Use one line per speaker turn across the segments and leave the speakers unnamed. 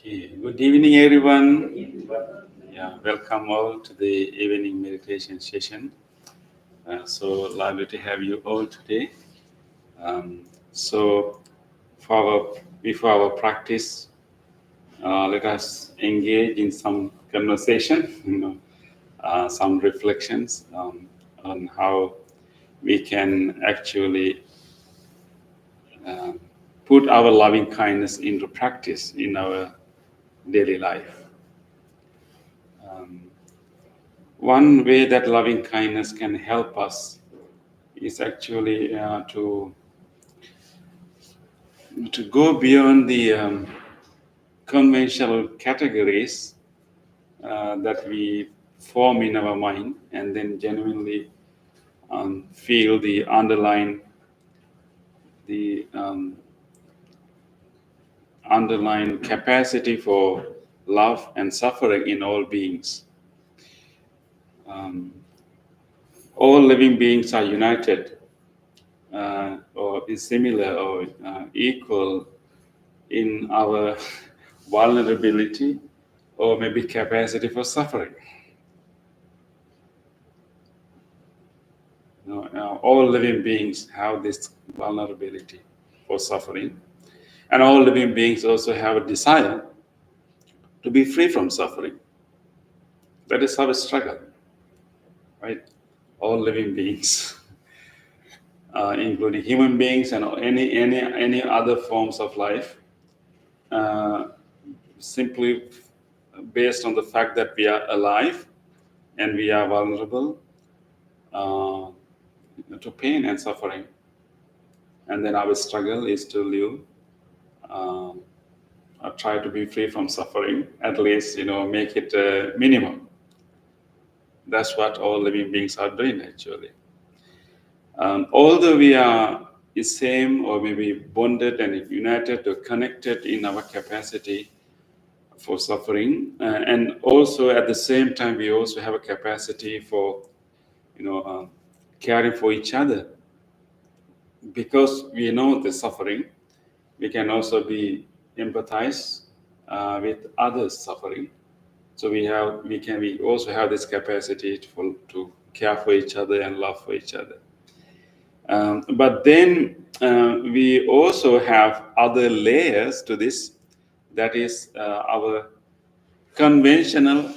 Okay. Good evening, everyone. Yeah, welcome all to the evening meditation session. So lovely to have you all today. So, before our practice, let us engage in some conversation, some reflections on how we can actually put our loving kindness into practice in our daily life. One way that loving kindness can help us is actually to go beyond the conventional categories that we form in our mind, and then genuinely feel the underlying capacity for love and suffering in all beings. All living beings are united or is similar or equal in our vulnerability or maybe capacity for suffering. All living beings have this vulnerability for suffering, and all living beings also have a desire to be free from suffering. That is our struggle, right? All living beings, including human beings and any other forms of life, simply based on the fact that we are alive and we are vulnerable to pain and suffering. And then our struggle is to live, try to be free from suffering, at least, make it minimum. That's what all living beings are doing, actually. Although we are the same or maybe bonded and united or connected in our capacity for suffering, and also at the same time, we also have a capacity for, caring for each other. Because we know the suffering, we can also be empathize with others' suffering. So we also have this capacity to care for each other and love for each other. But then we also have other layers to this. That is our conventional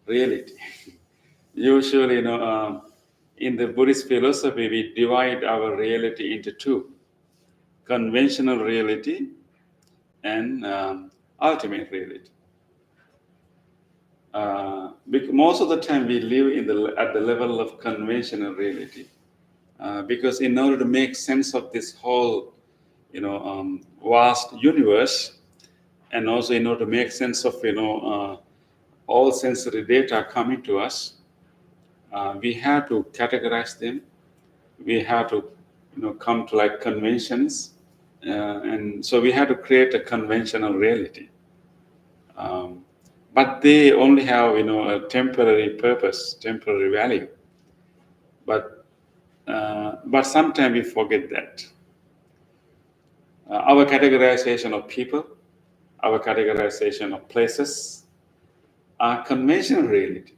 reality. Usually, in the Buddhist philosophy, we divide our reality into two: conventional reality and ultimate reality. Because most of the time we live at the level of conventional reality, because in order to make sense of this whole, vast universe, and also in order to make sense of all sensory data coming to us, we have to categorize them. We have to come to like conventions, and so we have to create a conventional reality. But they only have a temporary purpose, temporary value. But sometimes we forget that. Our categorization of people, our categorization of places are conventional reality.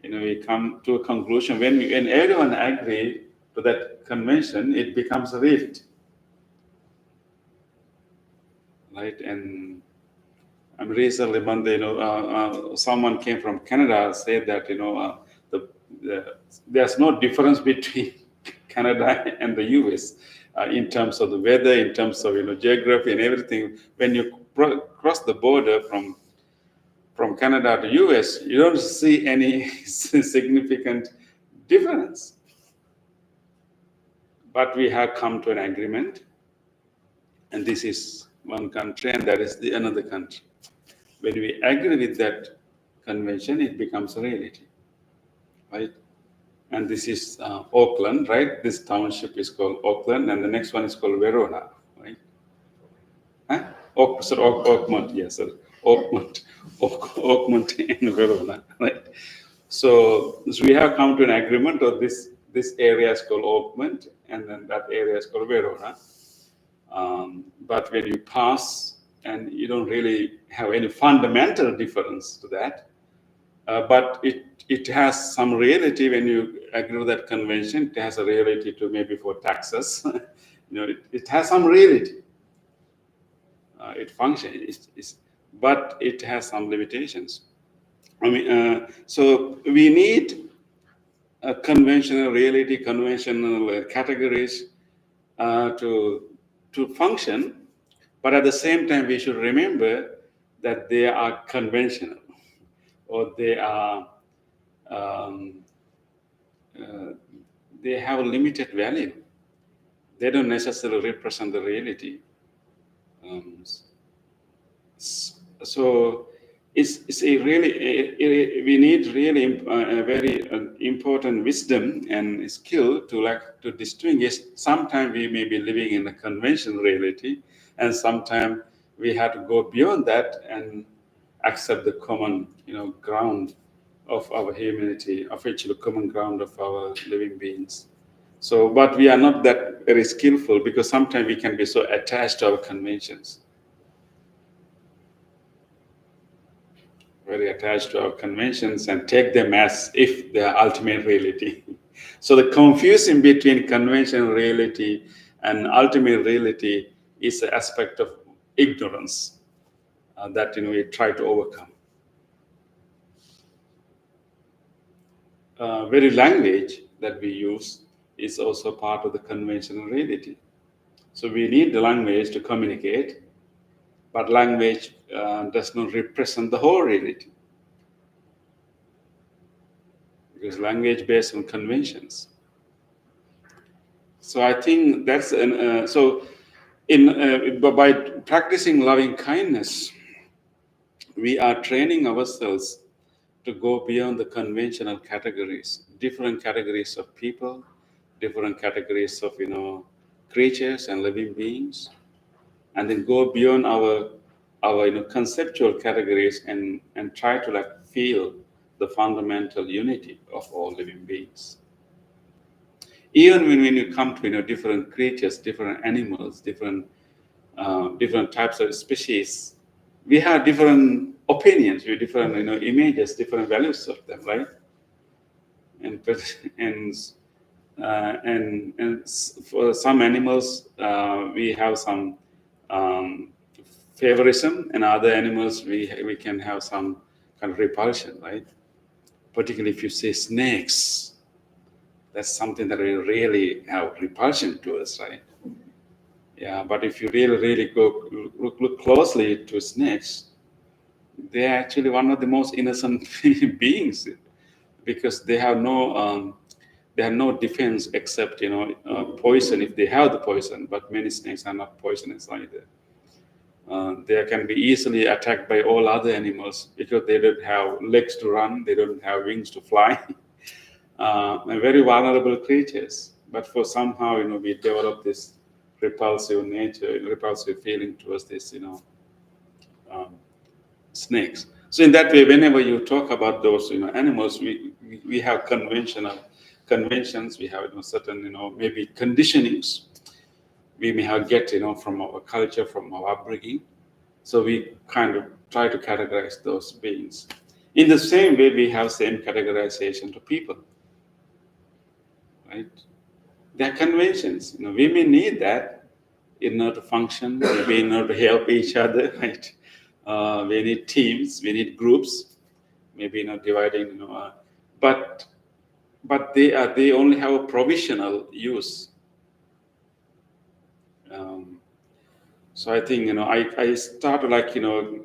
We come to a conclusion when everyone agree to that convention, it becomes a reality, right? And I mean, recently, Monday, someone came from Canada said that there's no difference between Canada and the U.S. In terms of the weather, in terms of geography and everything. When you cross the border from Canada to U.S., you don't see any significant difference. But we have come to an agreement, and this is one country, and that is the another country. When we agree with that convention, it becomes a reality, right? And this is Auckland, right? This township is called Auckland, and the next one is called Verona, right? Huh? Oakmont, yes, sir. Oakmont and Verona, right? So we have come to an agreement of this area is called Oakmont, and then that area is called Verona. But when you pass, and you don't really have any fundamental difference to that, but it has some reality when you agree with that convention. It has a reality to maybe for taxes. It has some reality. It functions, but it has some limitations. I mean, so we need a conventional reality, conventional categories to function, but at the same time, we should remember that they are conventional, or they are they have a limited value. They don't necessarily represent the reality. So it's a really we need really a very important wisdom and skill to distinguish. Sometimes we may be living in a conventional reality, and sometimes we have to go beyond that and accept the common ground of our humanity, of actually common ground of our living beings. So, but we are not that very skillful, because sometimes we can be so attached to our conventions. Very attached to our conventions and take them as if they are ultimate reality. So the confusion between conventional reality and ultimate reality is an aspect of ignorance that we try to overcome. Very language that we use is also part of the conventional reality. So we need the language to communicate, but language does not represent the whole reality, because language based on conventions. So I think that's by practicing loving kindness, we are training ourselves to go beyond the conventional categories, different categories of people, different categories of creatures and living beings, and then go beyond our conceptual categories and try to feel the fundamental unity of all living beings. Even when you come to different creatures, different animals, different types of species, we have different opinions, with different images, different values of them, right? And for some animals, we have some favorism, and other animals we can have some kind of repulsion, right? Particularly if you say snakes, that's something that will really have repulsion to us, right? Yeah, but if you really go look closely to snakes, they're actually one of the most innocent beings, because they have no defense except poison, if they have the poison. But many snakes are not poisonous either. They can be easily attacked by all other animals, because they don't have legs to run, they don't have wings to fly. Very vulnerable creatures. But for somehow we develop this repulsive feeling towards this snakes. So in that way, whenever you talk about those animals, we have conventions, we have certain maybe conditionings we may have get from our culture, from our upbringing. So we kind of try to categorize those beings. In the same way, we have same categorization to people, right? There are conventions. We may need that in order to function, maybe in order to help each other, right? we need teams, we need groups, maybe dividing, but they only have a provisional use. So I think I started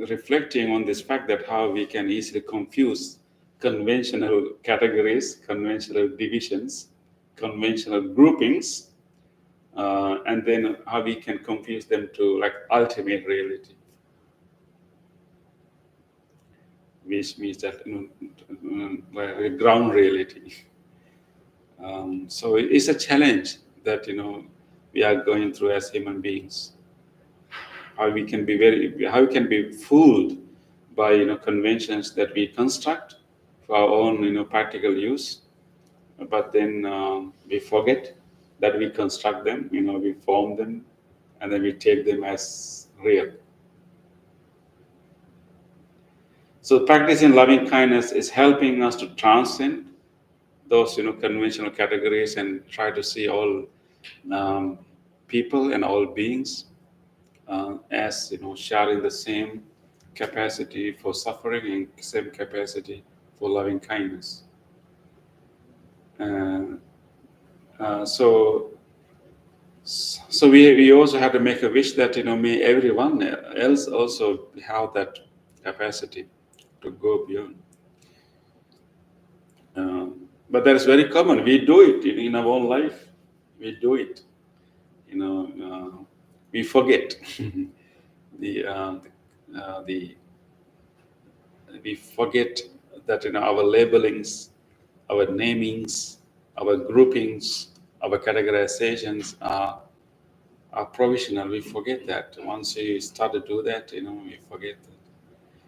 reflecting on this fact that how we can easily confuse conventional categories, conventional divisions, conventional groupings, and then how we can confuse them to like ultimate reality, which means that like ground reality. So it's a challenge that we are going through as human beings. How we can be fooled by conventions that we construct for our own practical use, but then we forget that we construct them, we form them, and then we take them as real. So practicing loving kindness is helping us to transcend those conventional categories and try to see all people and all beings as sharing the same capacity for suffering and same capacity for loving kindness. Uh, so we also have to make a wish that may everyone else also have that capacity to go beyond. But that is very common. We do it in our own life. We do it. We forget the we forget that our labelings, our namings, our groupings, our categorizations are provisional. We forget that. Once you start to do that, we forget that.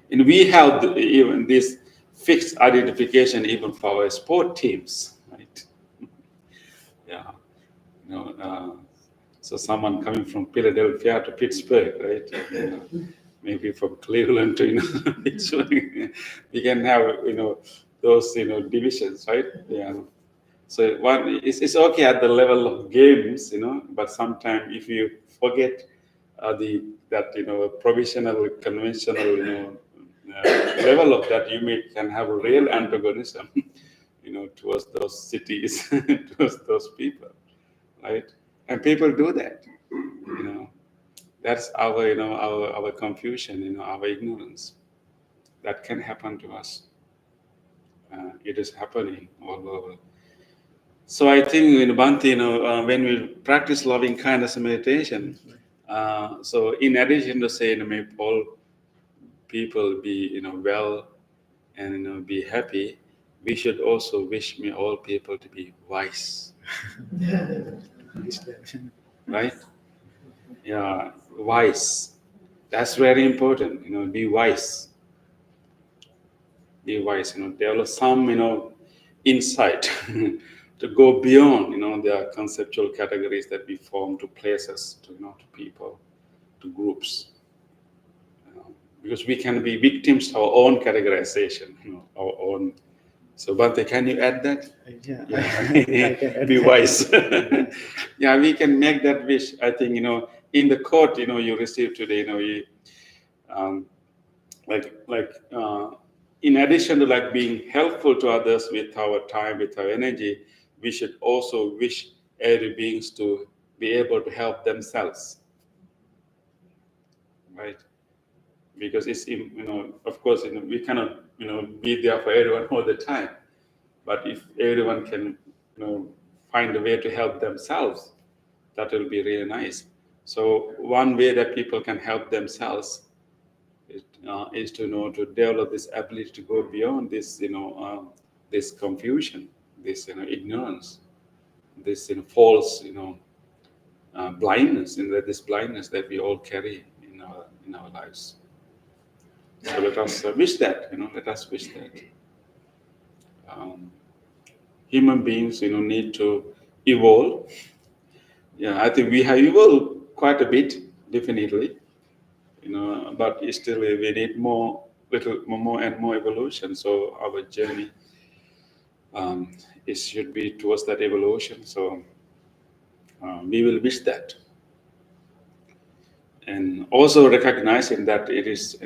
And we have even this fixed identification even for our sport teams, right? Yeah, so someone coming from Philadelphia to Pittsburgh, right? Maybe from Cleveland to Pittsburgh, we can have those divisions, right? Yeah. So one it's okay at the level of games, but sometimes if you forget provisional, conventional, level of that, you can have a real antagonism, towards those cities, towards those people, right? And people do that, That's our, our confusion, our ignorance. That can happen to us. It is happening all over. So I think in Bhante, when we practice loving kindness and meditation, so in addition to saying, may all people be, well and be happy, we should also wish me all people to be wise. Right? Yeah, wise. That's very important. Be wise. Be wise. Develop some insight to go beyond the conceptual categories that we form to places, to people, to groups. Because we can be victims of our own categorization, our own. So, Bhante, can you add that?
Yeah.
Yeah.
I can add
Be
that.
wise. Yeah, we can make that wish. I think in the quote you received today, in addition to like being helpful to others with our time, with our energy, we should also wish every beings to be able to help themselves, right? Because it's of course we cannot be there for everyone all the time, but if everyone can find a way to help themselves, that will be really nice. So one way that people can help themselves is to to develop this ability to go beyond this this confusion, this ignorance, this false blindness, this blindness that we all carry in our lives. So let us wish that, let us wish that. Human beings, need to evolve. Yeah, I think we have evolved quite a bit, definitely. But still we need little more and more evolution. So our journey, it should be towards that evolution. So we will wish that. and also recognizing that it is,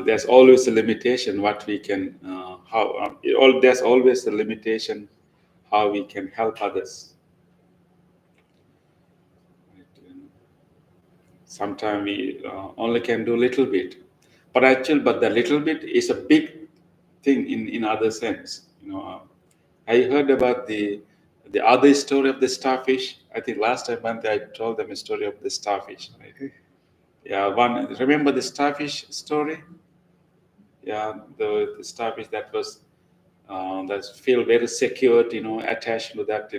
there's always a limitation what we can, how there's always a limitation how we can help others. Sometimes we only can do little bit, but the little bit is a big thing in other sense. I heard about the other story of the starfish. I think last time I told them a story of the starfish. Right? Yeah, one remember the starfish story? Yeah, the starfish that was that feel very secure, attached to that,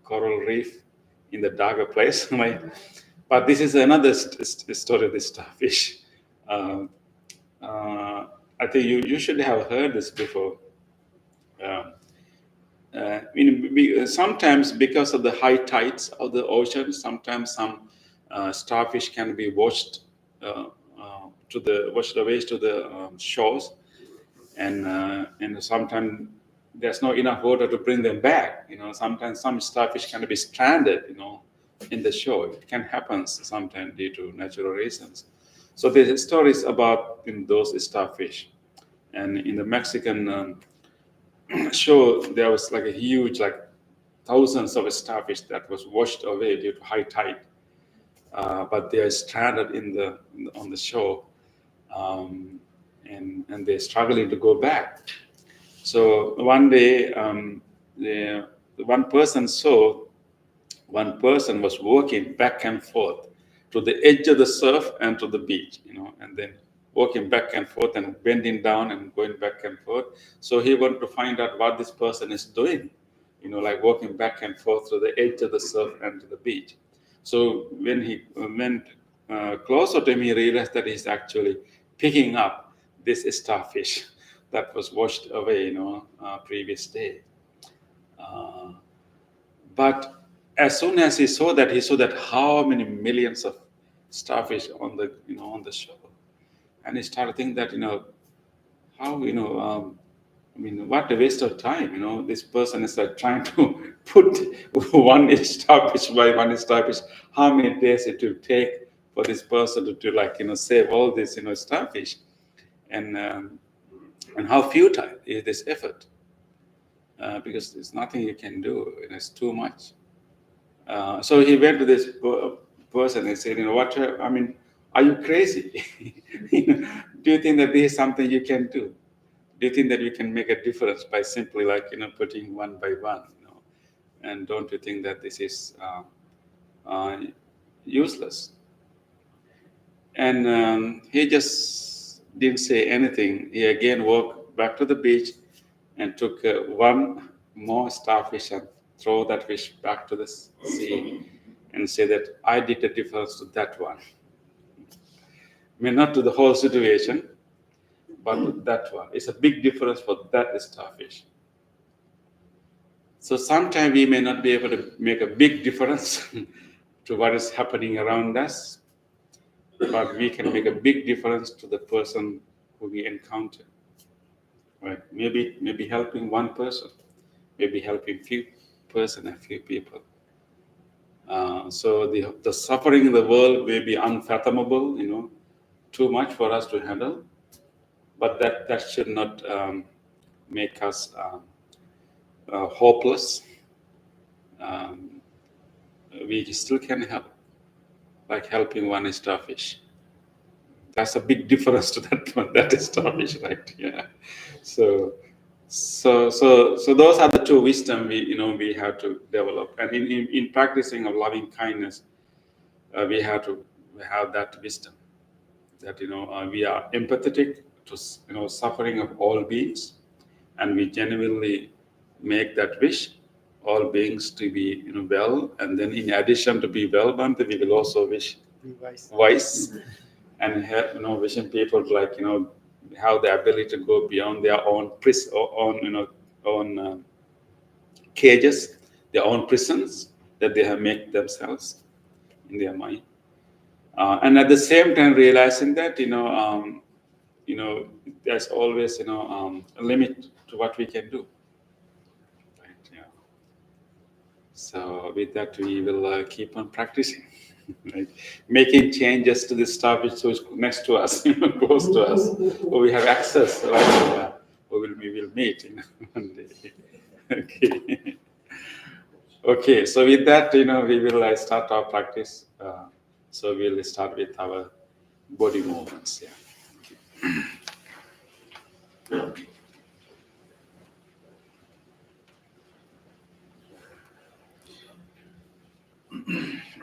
coral reef in the darker place. Right? But this is another story of the starfish. Um, I think you should have heard this before. Um, sometimes because of the high tides of the ocean, sometimes some starfish can be uh, washed away to the shores, and sometimes there's no enough water to bring them back. Sometimes some starfish can be stranded, in the shore. It can happen sometimes due to natural reasons. So the story is about those starfish, and in the Mexican shore there was like a huge, like thousands of starfish that was washed away due to high tide, but they are stranded on the shore, um, and they're struggling to go back. So one day, the one person was walking back and forth to the edge of the surf and to the beach, and then walking back and forth and bending down and going back and forth. So he wanted to find out what this person is doing, like walking back and forth to the edge of the surf and to the beach. So when he went closer to him, he realized that he's actually picking up this starfish that was washed away, previous day. Uh, but as soon as he saw that how many millions of starfish on the shore, and he started thinking that how what a waste of time. This person is trying to put one starfish by one starfish. How many days it will take for this person to save all this starfish, and and how futile is this effort? Because there's nothing you can do. It's too much. So he went to this person and said, what? I mean, are you crazy? Do you think that this is something you can do? Do you think that you can make a difference by simply putting one by one? And don't you think that this is uh, useless? And he just didn't say anything. He again walked back to the beach and took one more starfish and throw that fish back to the sea and say that I did a difference to that one. I mean, not to the whole situation, but to that one. It's a big difference for that starfish. So sometimes we may not be able to make a big difference to what is happening around us, but we can make a big difference to the person who we encounter. Right? Maybe helping one person, maybe helping a few people. So the suffering in the world may be unfathomable, too much for us to handle, but that should not make us hopeless. Um, we still can help, like helping one starfish. That's a big difference to that one. That is starfish, right? Yeah. So so those are the two wisdom we have to develop, and in practicing of loving kindness, we have to have that wisdom that we are empathetic to suffering of all beings, and we genuinely make that wish all beings to be well, and then in addition to be well, Bhante, we will also wish
Be wise.
wise, and have, wishing people to have the ability to go beyond their own own cages, their own prisons that they have made themselves in their mind, and at the same time realizing that there's always a limit to what we can do. Right? Yeah. So with that, we will keep on practicing. Like making changes to this stuff which is next to us, close to us, or we have access, right? We will meet, one day. Okay. Okay. So with that, we will start our practice. So we'll start with our body movements. Yeah.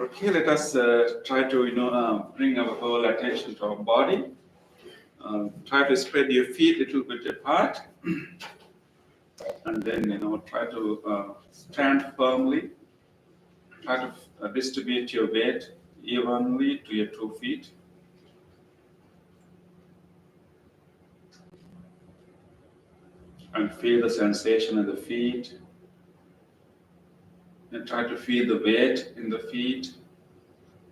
Okay, let us try to bring our whole attention to our body. Try to spread your feet a little bit apart, and then try to stand firmly. Try to distribute your weight evenly to your 2 feet. And feel the sensation in the feet. And try to feel the weight in the feet.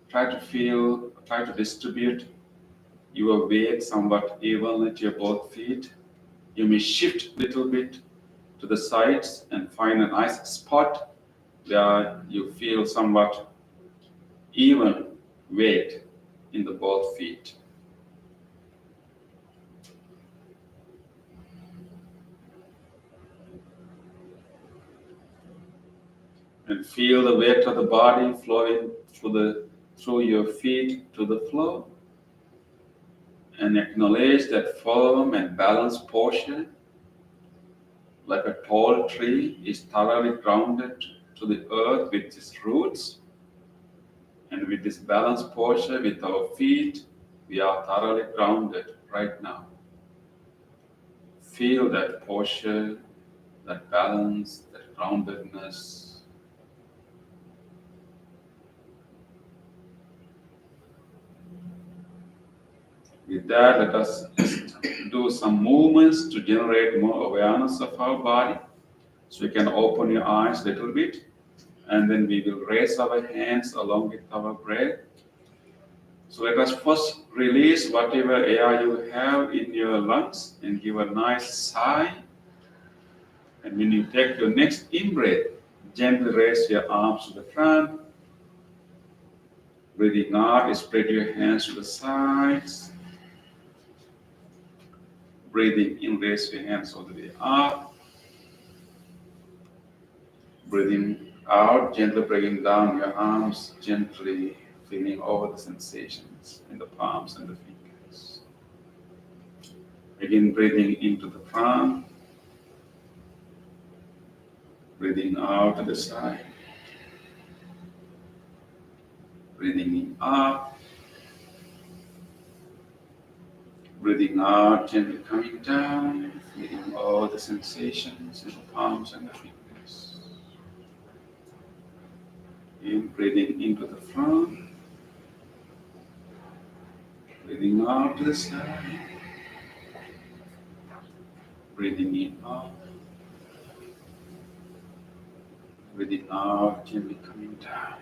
Try to distribute your weight somewhat evenly to your both feet. You may shift a little bit to the sides and find a nice spot where you feel somewhat even weight in the both feet. And feel the weight of the body flowing through your feet to the floor. And acknowledge that firm and balanced posture, like a tall tree, is thoroughly grounded to the earth with its roots. And with this balanced posture with our feet, we are thoroughly grounded right now. Feel that posture, that balance, that groundedness. With that, let us do some movements to generate more awareness of our body. So you can open your eyes a little bit, and then we will raise our hands along with our breath. So let us first release whatever air you have in your lungs and give a nice sigh. And when you take your next in-breath, gently raise your arms to the front. Breathing out, spread your hands to the sides. Breathing in, raise your hands all the way up. Breathing out, gently bringing down your arms, gently feeling all the sensations in the palms and the fingers. Again, breathing into the front. Breathing out to the side. Breathing in up. Breathing out, gently coming down, feeling all the sensations in the palms and the fingers. In, breathing into the front. Breathing out to the side. Breathing in up. Breathing out, gently coming down.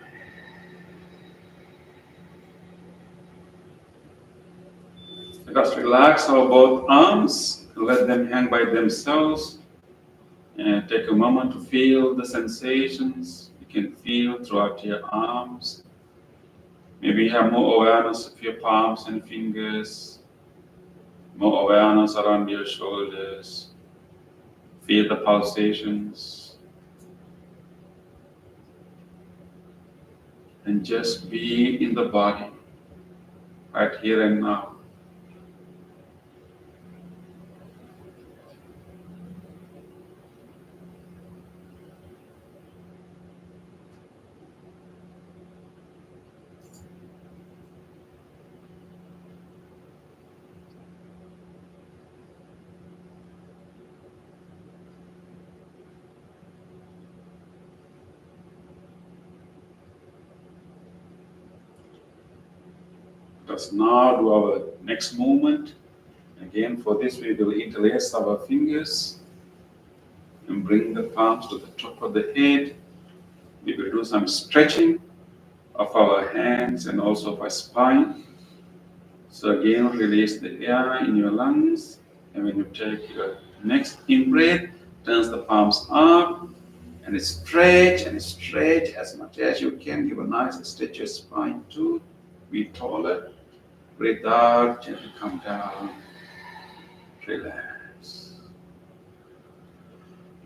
Let us relax our both arms and let them hang by themselves. And take a moment to feel the sensations you can feel throughout your arms. Maybe you have more awareness of your palms and fingers, more awareness around your shoulders. Feel the pulsations. And just be in the body, right here and now. Let us now do our next movement. Again, for this we will interlace our fingers and bring the palms to the top of the head. We will do some stretching of our hands and also of our spine. So again, release the air in your lungs. And when you take your next in-breath, turn the palms up. and stretch as much as you can. Give a nice stretch your spine to be taller. Breathe out, gently come down, relax.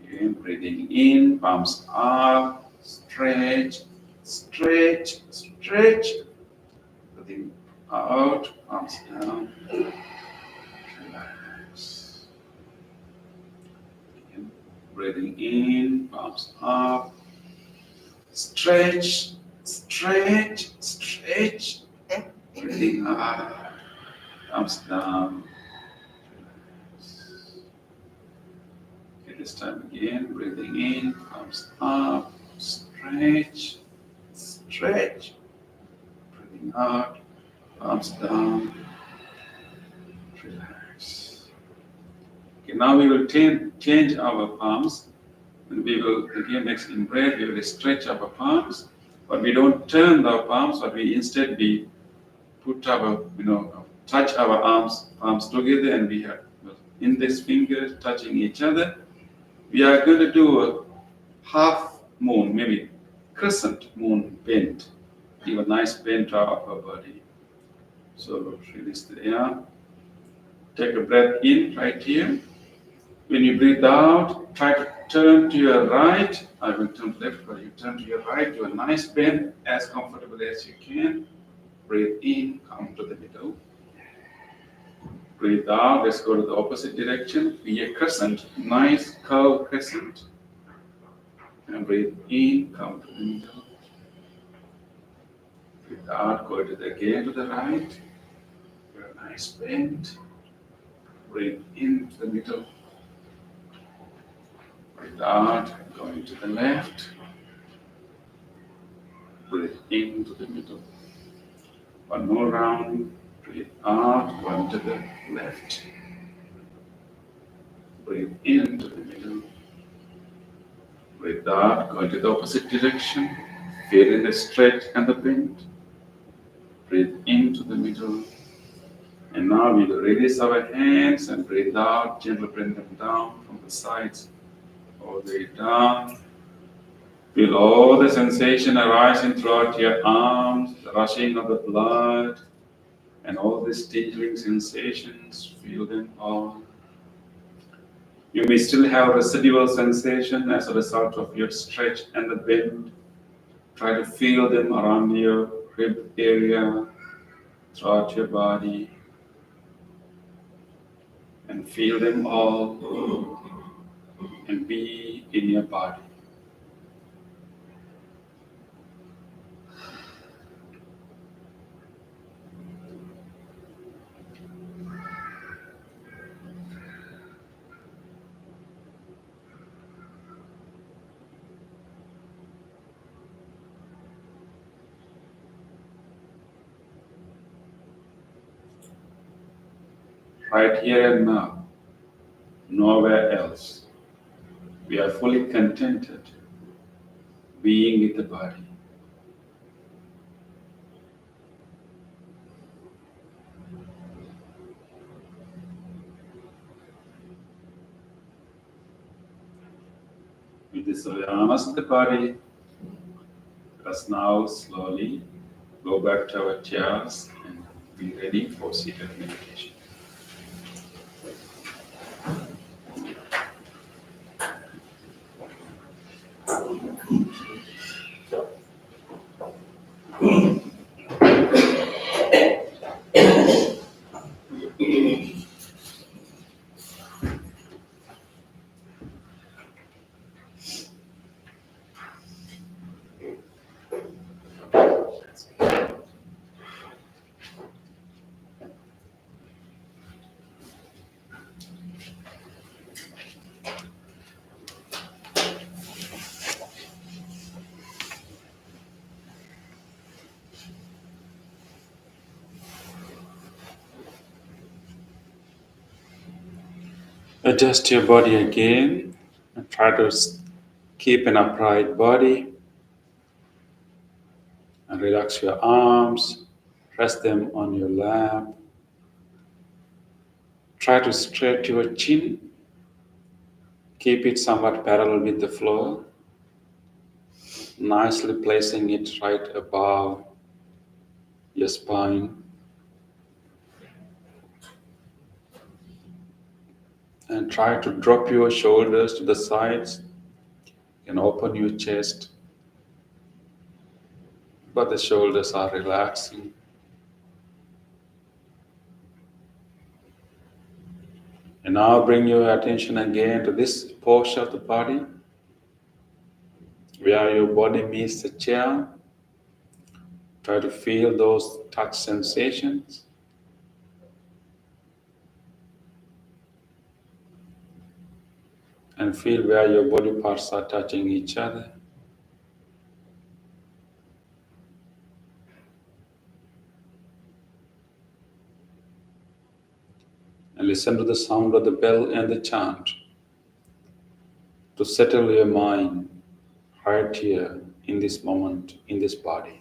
Again, breathing in, palms up, stretch, stretch, stretch. Breathing out, palms down, relax. Again, breathing in, palms up, stretch, stretch, stretch. Breathing out, palms down. Okay, this time again, breathing in, palms up, stretch, stretch. Breathing out, palms down, relax. Okay, now we will change our palms, and we will again next in breath we will stretch our palms, but we don't turn our palms, but we instead put our touch our palms together, and we have index fingers touching each other. We are going to do a half moon, maybe crescent moon bend. Give a nice bend to our upper body. So release the air. Take a breath in right here. When you breathe out, try to turn to your right. I will turn left, but you turn to your right. Do a nice bend as comfortable as you can. Breathe in, come to the middle. Breathe out, let's go to the opposite direction. Be a crescent, nice curved crescent. And breathe in, come to the middle. Breathe out, go again to the right. Do a nice bend. Breathe into the middle. Breathe out, going to the left. Breathe into the middle. One more round. Breathe out, one to the left. Breathe into the middle. Breathe out, going to the opposite direction. Feel in the stretch and the bend. Breathe into the middle. And now we will release our hands and breathe out. Gently bring them down from the sides all the way down. Feel all the sensation arising throughout your arms, the rushing of the blood, and all these tingling sensations. Feel them all. You may still have residual sensation as a result of your stretch and the bend. Try to feel them around your rib area, throughout your body, and feel them all and be in your body. Right here and now, nowhere else. We are fully contented being with the body. With this awareness of the body, let us now slowly go back to our chairs and be ready for seated meditation. Adjust your body again and try to keep an upright body. And relax your arms, rest them on your lap. Try to straighten your chin. Keep it somewhat parallel with the floor. nicely placing it right above your spine. And try to drop your shoulders to the sides and open your chest, but the shoulders are relaxing. And now bring your attention again to this portion of the body where your body meets the chair. Try to feel those touch sensations. And feel where your body parts are touching each other. And listen to the sound of the bell and the chant to settle your mind right here in this moment, in this body.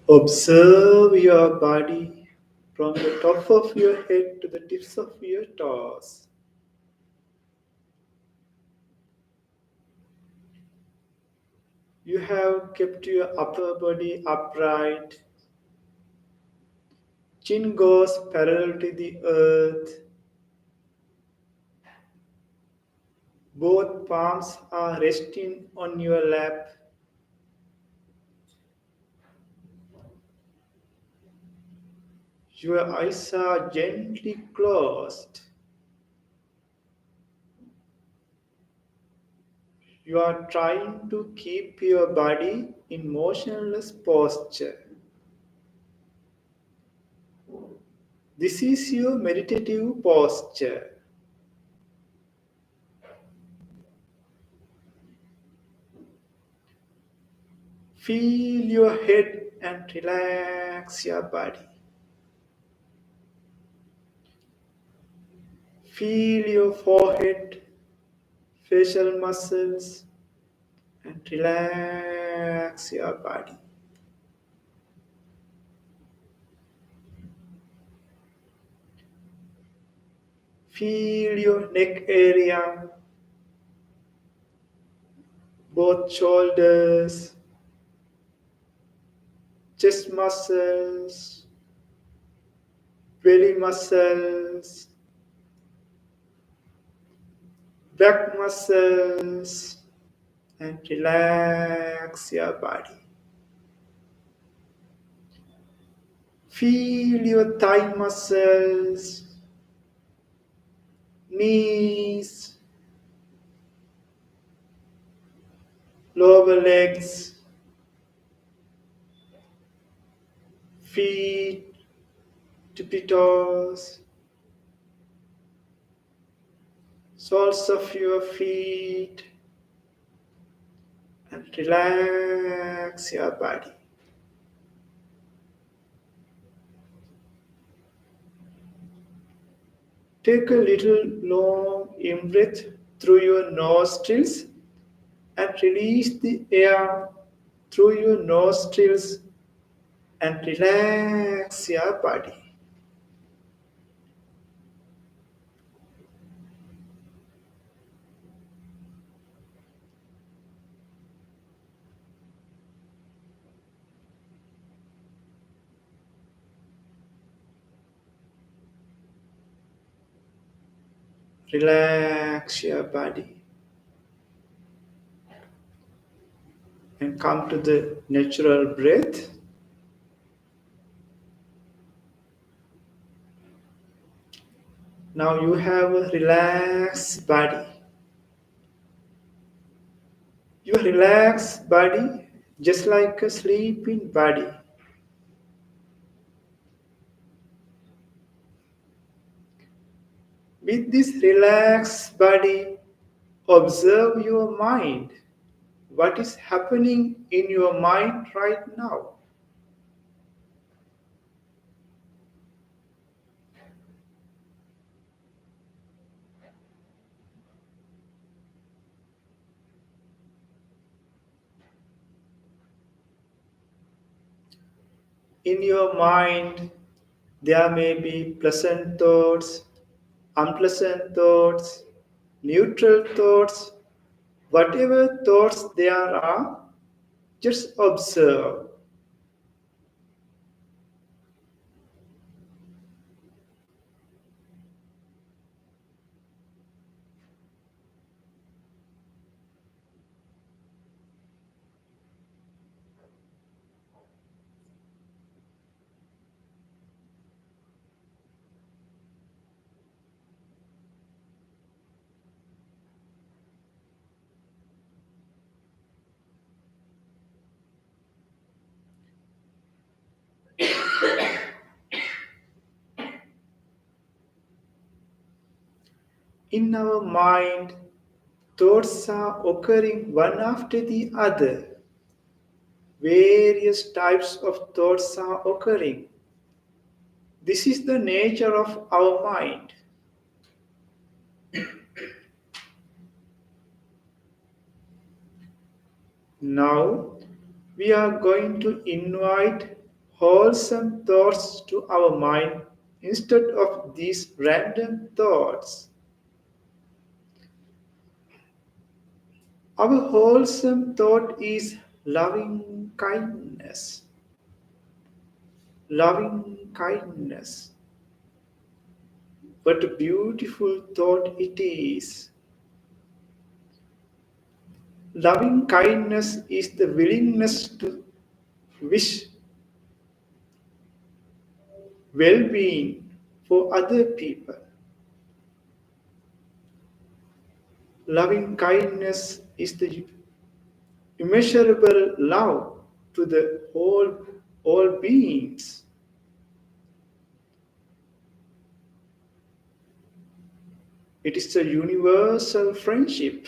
Observe your body from the top of your head to the tips of your toes. You have kept your upper body upright. Chin goes parallel to the earth. Both palms are resting on your lap. Your eyes are gently closed. You are trying to keep your body in motionless posture. This is your meditative posture. Feel your head and relax your body. Feel your forehead, facial muscles, and relax your body. Feel your neck area, both shoulders, chest muscles, belly muscles, back muscles, and relax your body. Feel your thigh muscles, knees, lower legs, feet, tippy toes, soles of your feet, and relax your body. Take a little long in breath through your nostrils and release the air through your nostrils and relax your body. Relax your body and come to the natural breath. Now you have a relaxed body. Your relaxed body, just like a sleeping body. With this relaxed body, observe your mind. What is happening in your mind right now? In your mind, there may be pleasant thoughts, unpleasant thoughts, neutral thoughts, whatever thoughts there are, just observe. In our mind, thoughts are occurring one after the other. Various types of thoughts are occurring. This is the nature of our mind. Now, we are going to invite wholesome thoughts to our mind instead of these random thoughts. Our wholesome thought is loving kindness, loving kindness. What a beautiful thought it is. Loving kindness is the willingness to wish well being for other people. Loving kindness is the immeasurable love to the all beings. It is a universal friendship.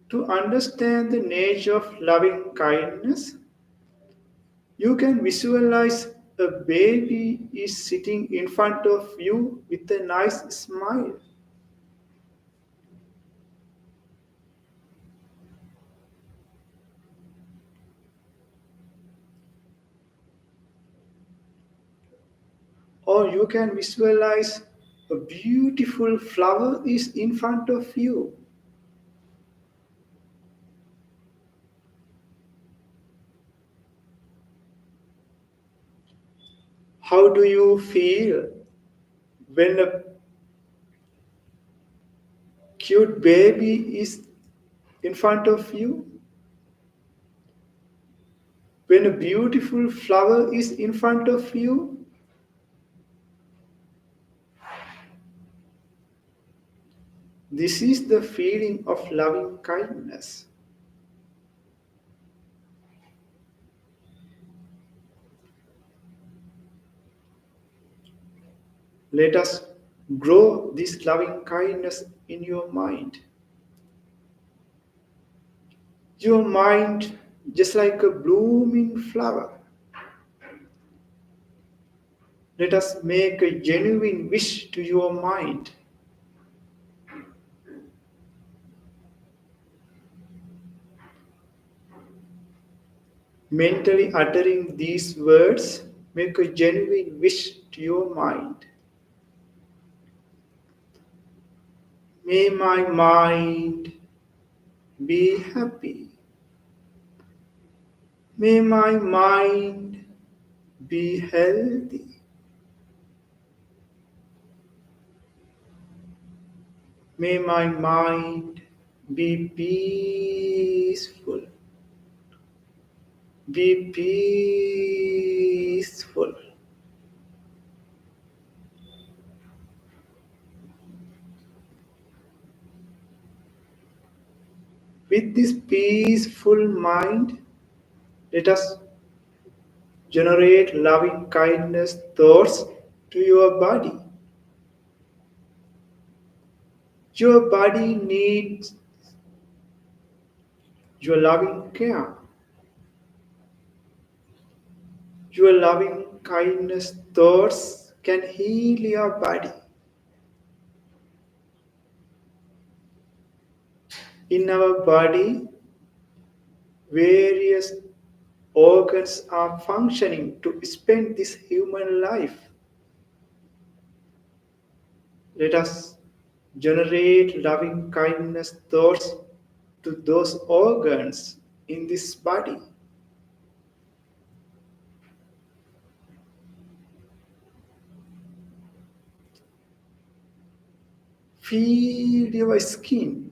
To understand the nature of loving kindness, you can visualize a baby is sitting in front of you with a nice smile. Or you can visualize a beautiful flower is in front of you. How do you feel when a cute baby is in front of you? When a beautiful flower is in front of you? This is the feeling of loving kindness. Let us grow this loving kindness in your mind. Your mind, just like a blooming flower. Let us make a genuine wish to your mind. Mentally uttering these words, make a genuine wish to your mind. May my mind be happy. May my mind be healthy. May my mind be peaceful. Be peaceful. With this peaceful mind, let us generate loving kindness thoughts to your body. Your body needs your loving care. Your loving kindness thoughts can heal your body. In our body, various organs are functioning to spend this human life. Let us generate loving kindness thoughts to those organs in this body. Feel your skin.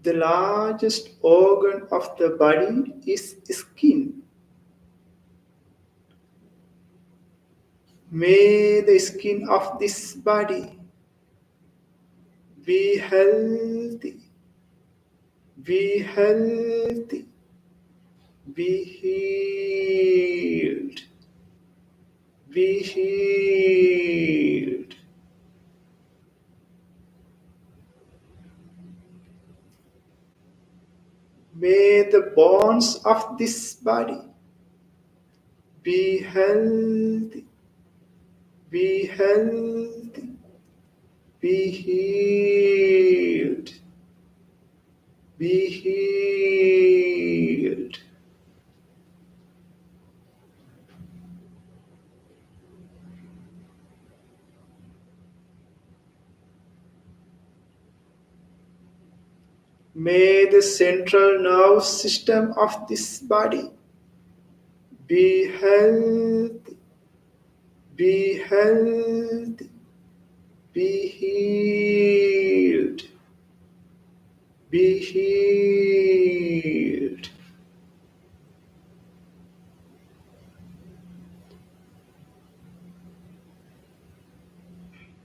The largest organ of the body is skin. May the skin of this body be healthy, be healthy, be healed, be healed. May the bones of this body be healthy, be healthy, be healed, be healed. May the central nervous system of this body be healthy, be healthy, be healed, be healed.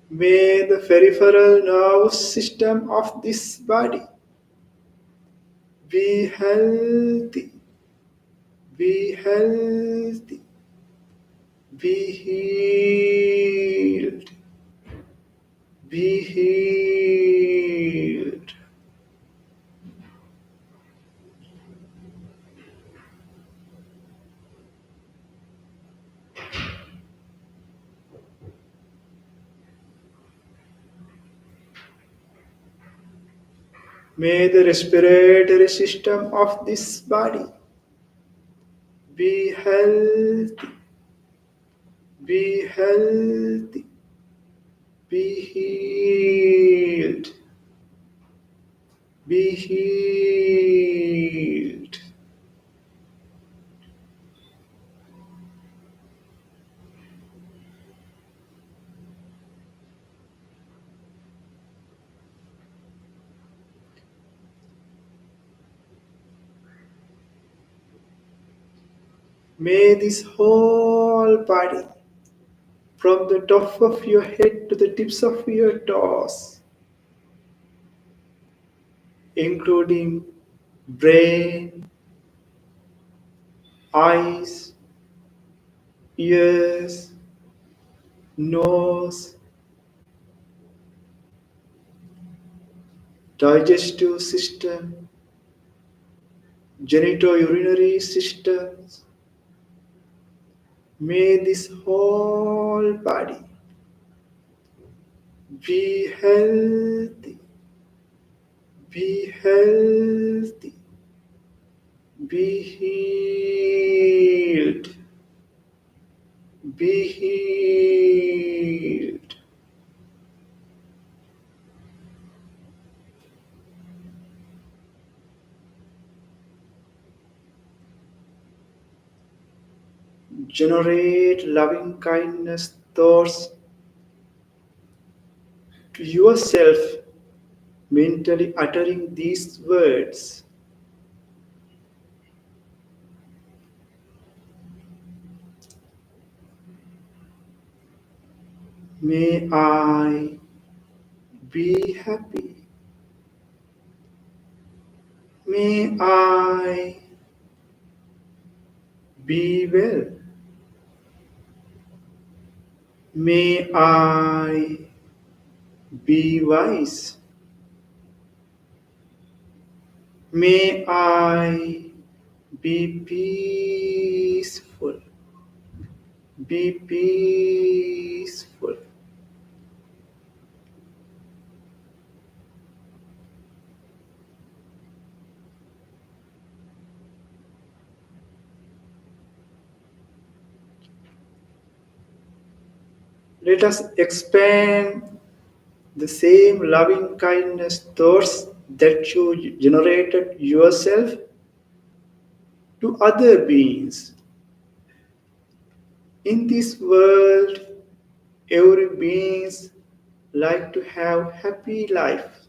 May the peripheral nervous system of this body be healthy, be healthy, be healed, be healed. May the respiratory system of this body be healthy, be healthy, be healed, be healed. May this whole body, from the top of your head to the tips of your toes, including brain, eyes, ears, nose, digestive system, genitourinary systems. May this whole body be healthy, be healthy, be healed, be healed. Generate loving kindness thoughts to yourself, mentally uttering these words. May I be happy. May I be well. May I be wise. May I be peaceful. Be peaceful. Let us expand the same loving kindness thoughts that you generated yourself to other beings. In this world, every beings like to have happy life.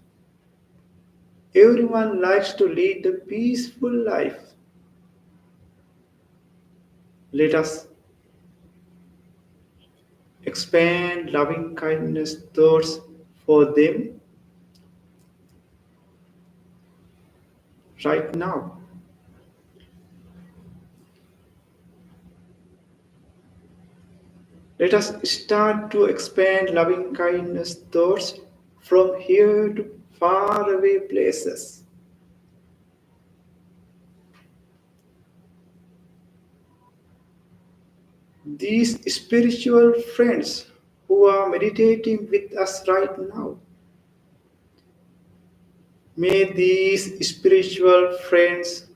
Everyone likes to lead a peaceful life. Let us expand loving kindness thoughts for them right now. Let us start to expand loving kindness thoughts from here to faraway places. These spiritual friends who are meditating with us right now, may these spiritual friends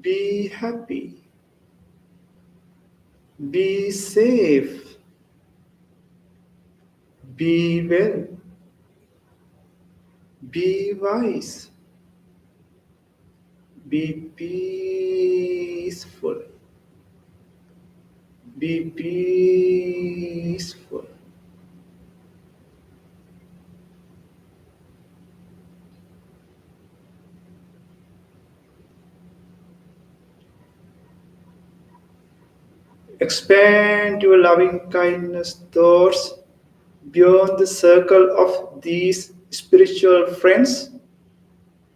be happy, be safe, be well, Be wise. Be peaceful. Be peaceful. Expand your loving kindness thoughts beyond the circle of these spiritual friends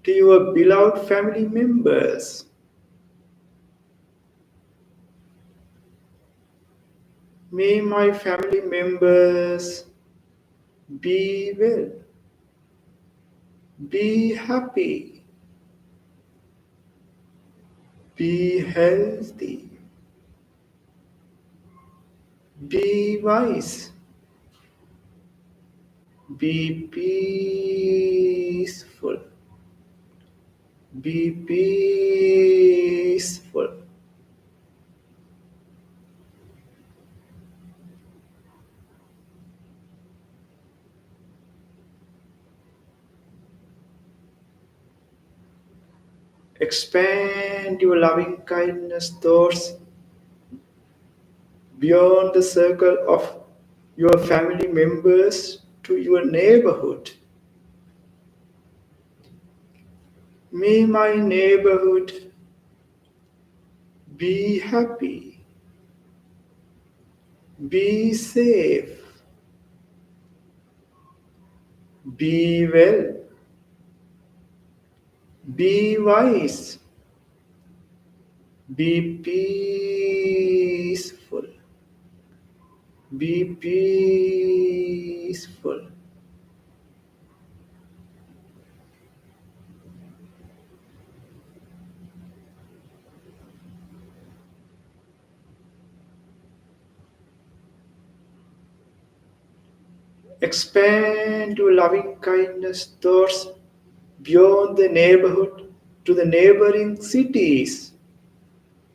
to your beloved family members. May my family members be well, be happy, be healthy, be wise, be peaceful, be peaceful. Expand your loving kindness thoughts beyond the circle of your family members to your neighborhood. May my neighborhood be happy, be safe, be well, be wise, be peaceful, be peaceful. Expand your loving kindness thoughts beyond the neighborhood to the neighboring cities,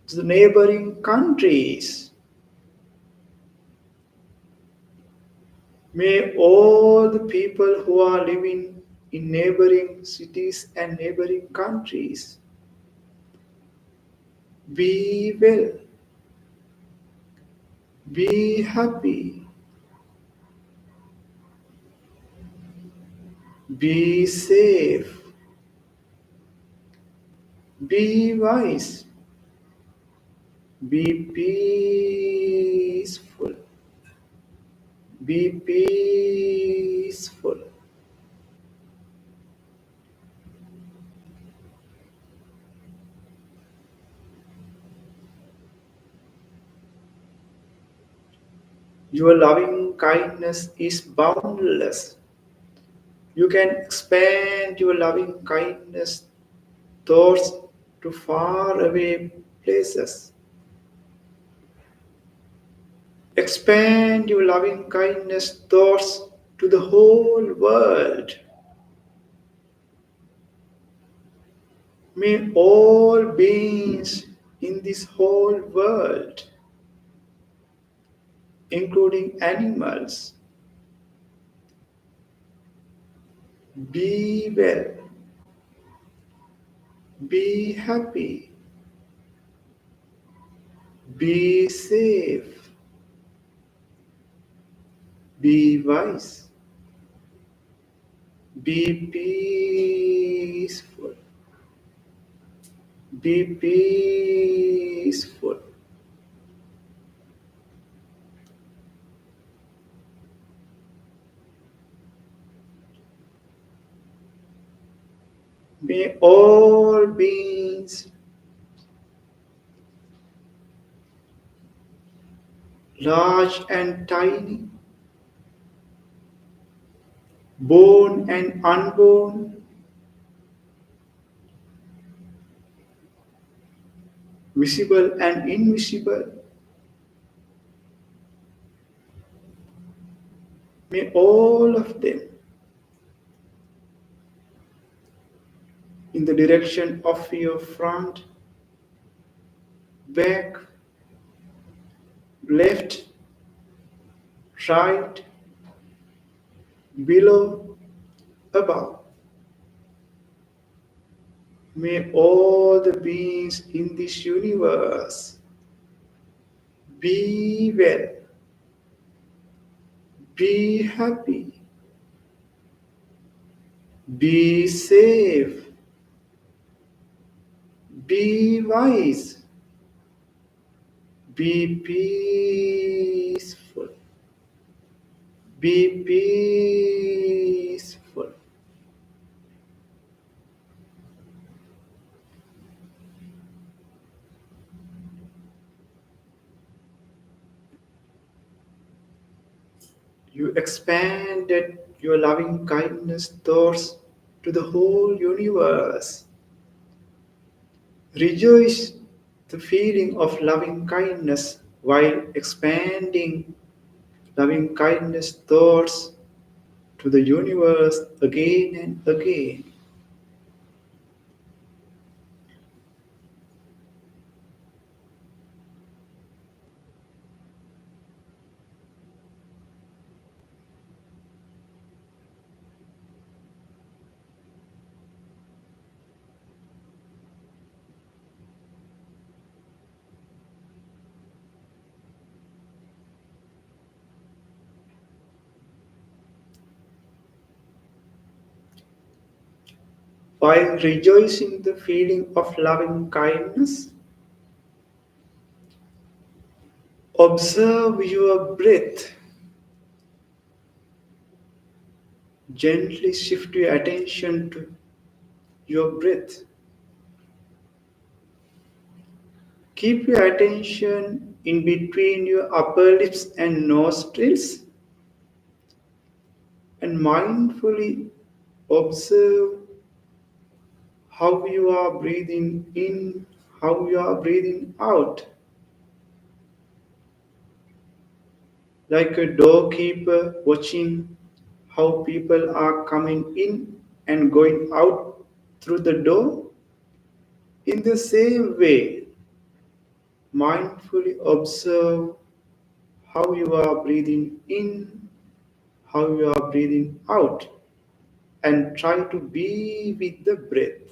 to the neighboring countries. May all the people who are living in neighboring cities and neighboring countries be well, be happy, be safe, be wise, be peaceful, be peaceful. Your loving kindness is boundless. You can expand your loving kindness thoughts to far away places. Expand your loving kindness thoughts to the whole world. May all beings in this whole world, including animals, be well, be happy, be safe, be wise, be peaceful, be peaceful. May all beings, large and tiny, born and unborn, visible and invisible, may all of them, in the direction of your front, back, left, right, below, above, May all the beings in this universe be well, be happy, be safe, be wise, be peaceful, be peaceful. You expanded your loving kindness thoughts to the whole universe. Rejoice the feeling of loving kindness while expanding loving kindness thoughts to the universe again and again. While rejoicing the feeling of loving kindness, observe your breath. Gently shift your attention to your breath. Keep your attention in between your upper lips and nostrils and mindfully observe how you are breathing in, how you are breathing out. Like a doorkeeper watching how people are coming in and going out through the door. In the same way, mindfully observe how you are breathing in, how you are breathing out, and try to be with the breath.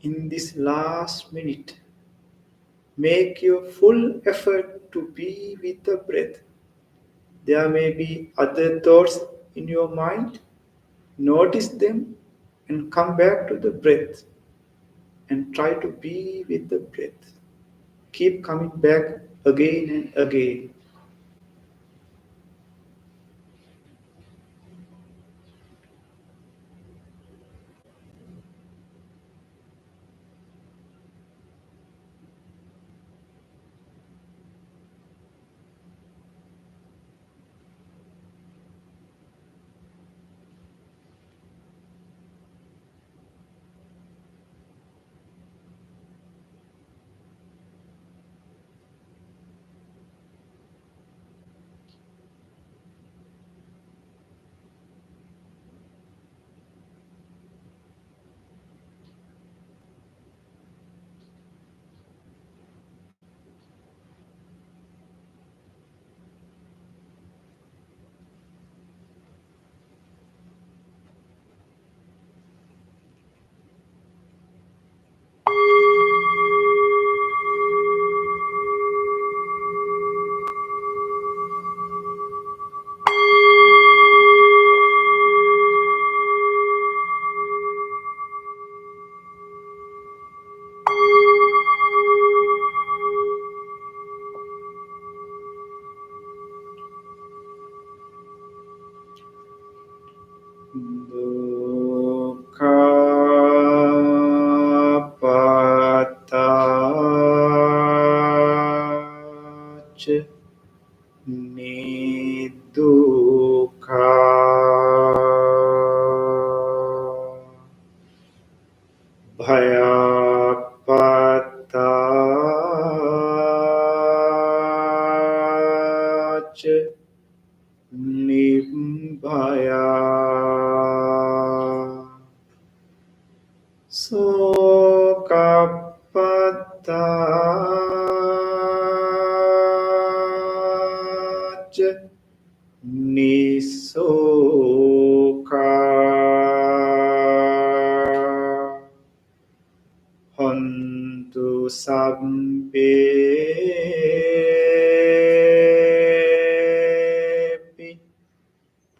In this last minute, make your full effort to be with the breath. There may be other thoughts in your mind. Notice them and come back to the breath and try to be with the breath. Keep coming back again and again. Dukkapatach Nidukha Bhayapatach Nibbaya Sokapatach Nisoka Hontu Sabbe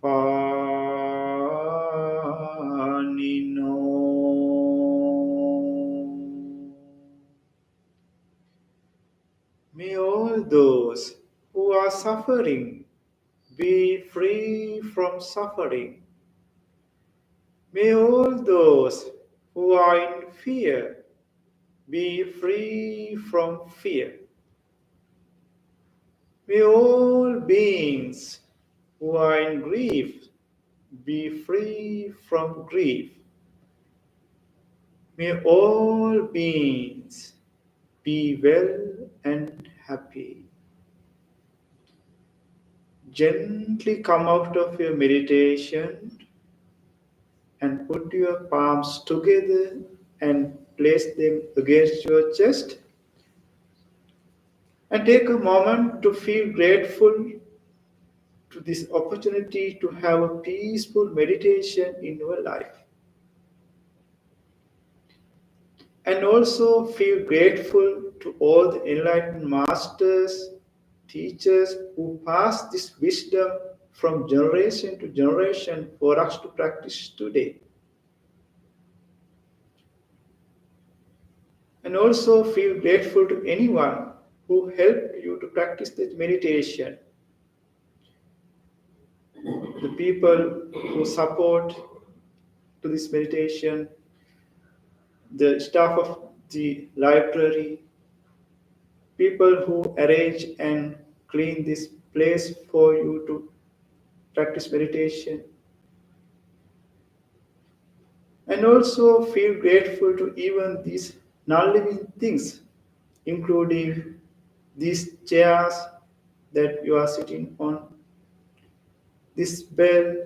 Panino. May all those who are suffering be free from suffering. May all those who are in fear be free from fear. May all beings who are in grief be free from grief. May all beings be well and happy. Gently come out of your meditation and put your palms together and place them against your chest. And take a moment to feel grateful to this opportunity to have a peaceful meditation in your life. And also feel grateful to all the enlightened masters, teachers who passed this wisdom from generation to generation for us to practice today. And also feel grateful to anyone who helped you to practice this meditation. The people who support to this meditation, the staff of the library, people who arrange and clean this place for you to practice meditation. And also feel grateful to even these non-living things, including these chairs that you are sitting on, this bell,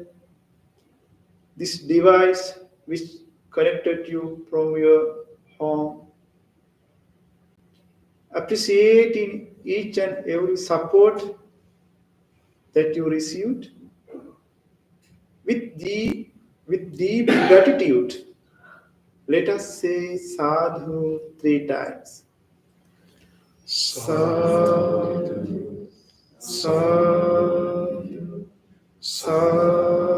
this device which connected you from your home. Appreciating each and every support that you received with deep gratitude. Let us say sadhu 3 times. Sadhu, sadhu, sadhu.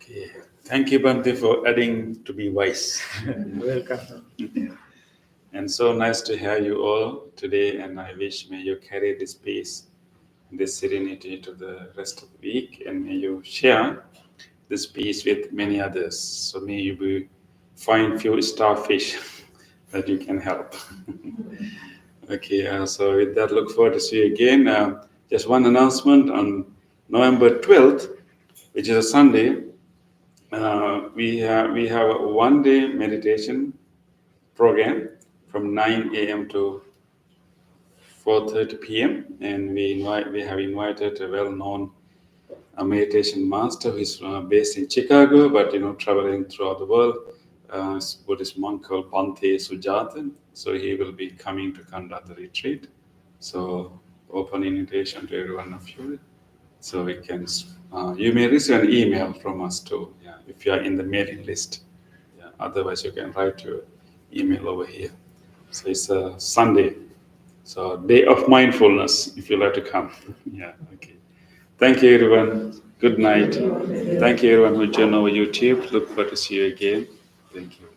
Okay. Thank you, Bhante, for adding to be wise.
Welcome.
And so nice to have you all today. And I wish may you carry this peace, this serenity to the rest of the week, and may you share this peace with many others. So may you find few starfish that you can help. Okay, so with that, look forward to see you again. Just one announcement on November 12th, which is a Sunday. We have a one-day meditation program from 9 a.m. to 4:30 p.m. and we have invited a well-known meditation master who is based in Chicago, but traveling throughout the world. Buddhist monk called Bhante Sujatan. So he will be coming to conduct the retreat. So open invitation to every one of you. So we can. You may receive an email from us too. Yeah, if you are in the mailing list. Yeah, otherwise you can write your email over here. So it's a Sunday. So day of mindfulness, if you like to come. Yeah, okay. Thank you, everyone. Good night. Thank you, everyone who joined over YouTube. Look forward to see you again. Thank you.